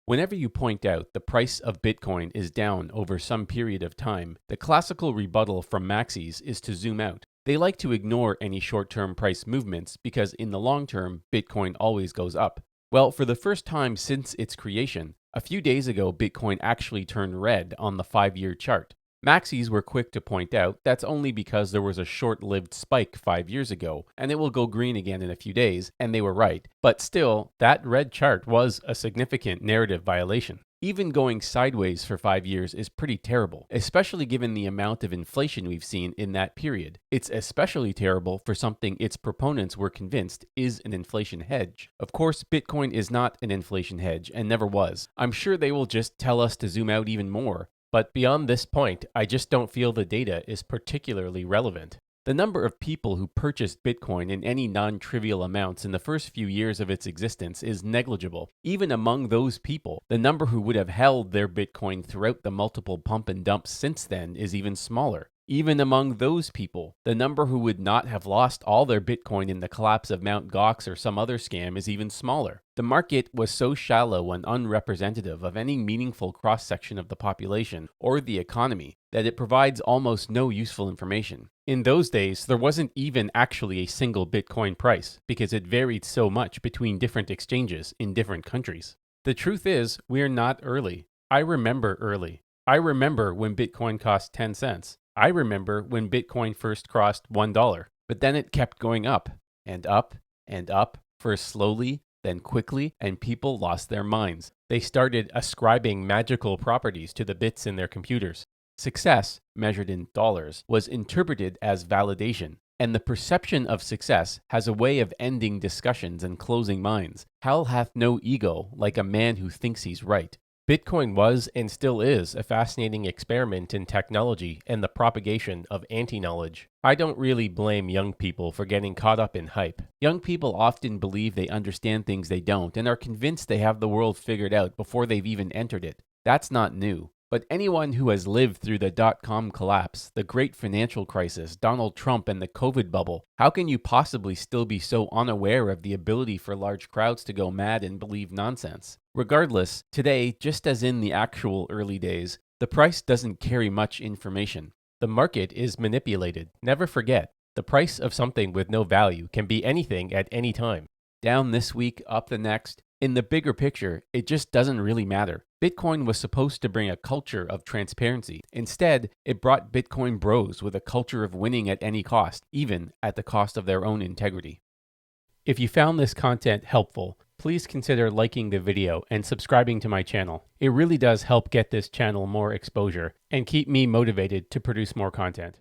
Whenever you point out the price of Bitcoin is down over some period of time, the classical rebuttal from Maxis is to zoom out. They like to ignore any short-term price movements because in the long term, Bitcoin always goes up. Well, for the first time since its creation, a few days ago Bitcoin actually turned red on the 5-year chart. Maxis were quick to point out that's only because there was a short-lived spike 5 years ago, and it will go green again in a few days, and they were right. But still, that red chart was a significant narrative violation. Even going sideways for 5 years is pretty terrible, especially given the amount of inflation we've seen in that period. It's especially terrible for something its proponents were convinced is an inflation hedge. Of course, Bitcoin is not an inflation hedge and never was. I'm sure they will just tell us to zoom out even more. But beyond this point, I just don't feel the data is particularly relevant. The number of people who purchased Bitcoin in any non-trivial amounts in the first few years of its existence is negligible. Even among those people, the number who would have held their Bitcoin throughout the multiple pump and dumps since then is even smaller. Even among those people, the number who would not have lost all their Bitcoin in the collapse of Mt. Gox or some other scam is even smaller. The market was so shallow and unrepresentative of any meaningful cross-section of the population or the economy that it provides almost no useful information. In those days, there wasn't even actually a single Bitcoin price because it varied so much between different exchanges in different countries. The truth is, we're not early. I remember early. I remember when Bitcoin cost 10 cents. I remember when Bitcoin first crossed $1, but then it kept going up and up and up, first slowly, then quickly, and people lost their minds. They started ascribing magical properties to the bits in their computers. Success, measured in dollars, was interpreted as validation, and the perception of success has a way of ending discussions and closing minds. Hell hath no ego like a man who thinks he's right. Bitcoin was and still is a fascinating experiment in technology and the propagation of anti-knowledge. I don't really blame young people for getting caught up in hype. Young people often believe they understand things they don't and are convinced they have the world figured out before they've even entered it. That's not new. But anyone who has lived through the dot-com collapse, the great financial crisis, Donald Trump, and the COVID bubble, how can you possibly still be so unaware of the ability for large crowds to go mad and believe nonsense? Regardless, today, just as in the actual early days, the price doesn't carry much information. The market is manipulated. Never forget, the price of something with no value can be anything at any time. Down this week, up the next. In the bigger picture, it just doesn't really matter. Bitcoin was supposed to bring a culture of transparency. Instead, it brought Bitcoin bros with a culture of winning at any cost, even at the cost of their own integrity. If you found this content helpful, please consider liking the video and subscribing to my channel. It really does help get this channel more exposure and keep me motivated to produce more content.